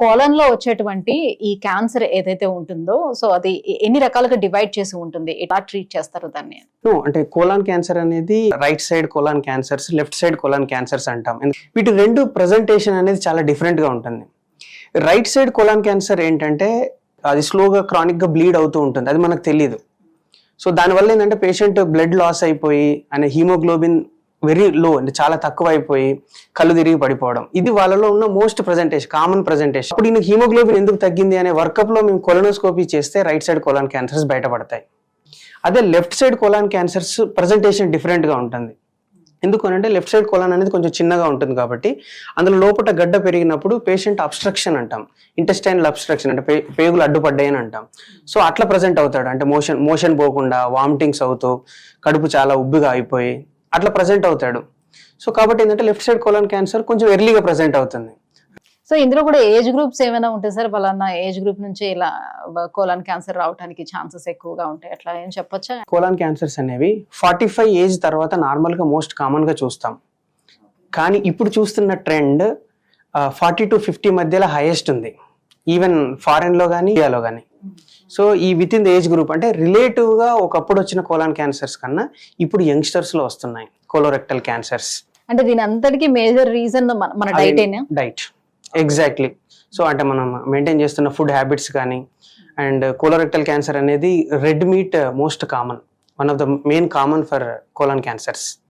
Colon లో వచ్చేటువంటి ఈ క్యాన్సర్ ఏదైతే ఉంటుందో సో అది ఎన్ని రకాలుగా డివైడ్ చేసి ఉంటుంది, ఎలా ట్రీట్ చేస్తారు దాన్ని? అంటే కోలాన్ క్యాన్సర్ అనేది right side colon cancers, left side colon cancers అంటాం. వీటి రెండు ప్రెజెంటేషన్ అనేది చాలా డిఫరెంట్ గా ఉంటుంది. రైట్ సైడ్ కోలాన్ క్యాన్సర్ ఏంటంటే అది స్లోగా క్రానిక్ గా బ్లీడ్ అవుతూ ఉంటుంది, అది మనకు తెలియదు. సో దానివల్ల ఏంటంటే పేషెంట్ బ్లడ్ లాస్ అయిపోయి అనే హీమోగ్లోబిన్ వెరీ లో అంటే చాలా తక్కువ అయిపోయి కళ్ళు తిరిగి పడిపోవడం, ఇది వాళ్ళలో ఉన్న మోస్ట్ ప్రెజెంటేషన్, కామన్ ప్రెజెంటేషన్. అప్పుడు ఈయన హీమోగ్లోబిన్ ఎందుకు తగ్గింది అనే వర్కప్ లో మేము కొలనోస్కోపీ చేస్తే రైట్ సైడ్ కోలాన్ క్యాన్సర్స్ బయటపడతాయి. అదే left side colon cancers presentation different గా ఉంటుంది. ఎందుకనంటే లెఫ్ట్ సైడ్ కోలాన్ అనేది కొంచెం చిన్నగా ఉంటుంది కాబట్టి అందులో లోపల గడ్డ పెరిగినప్పుడు పేషెంట్ అబ్స్ట్రక్షన్ అంటాం, ఇంటెస్టైనల్ అబ్స్ట్రక్షన్ అంటే పేగులు అడ్డుపడ్డాయి అని అంటాం. సో అట్లా ప్రజెంట్ అవుతాడు, అంటే మోషన్ పోకుండా వామిటింగ్స్ అవుతూ కడుపు చాలా ఉబ్బిగా అయిపోయి అట్లా ప్రజెంట్ అవుతాడు. సో కాబట్టి ఏంటంటే లెఫ్ట్ సైడ్ కోలాన్ క్యాన్సర్ కొంచెం ఎర్లీగా ప్రజెంట్ అవుతుంది. సో ఇందులో కూడా ఏజ్ గ్రూప్స్ ఏమైనా ఉంటాయి సార్? వాళ్ళన్న ఏజ్ గ్రూప్ నుంచి ఇలా కోలాన్ క్యాన్సర్ రావడానికి ఛాన్సెస్ ఎక్కువగా ఉంటాయి, అట్లా ఏం చెప్పొచ్చా? కోలాన్ క్యాన్సర్స్ అనేవి 45 ఏజ్ తర్వాత నార్మల్ గా మోస్ట్ కామన్ గా చూస్తాం. కానీ ఇప్పుడు చూస్తున్న ట్రెండ్ 40 to 50 మధ్యలో హైయెస్ట్ ఉంది, ఈవెన్ ఫారెన్ లో కానీ ఇండియాలో కానీ. సో ఈ with in the age group అంటే రిలేటివ్ గా ఒకప్పుడు వచ్చిన కోలాన్ క్యాన్సర్స్ కన్నా ఇప్పుడు యంగ్స్టర్స్ లో వస్తున్నాయి కోలోరెక్టల్ క్యాన్సర్స్. అంటే దీని అంతటికి మేజర్ రీజన్ మన డైట్. ఎగ్జాక్ట్లీ. సో అంటే మనం మెయింటైన్ చేస్తున్న ఫుడ్ హ్యాబిట్స్ కానీ, అండ్ కోలోరెక్టల్ క్యాన్సర్ అనేది red meat most common, one of the main common for colon cancers.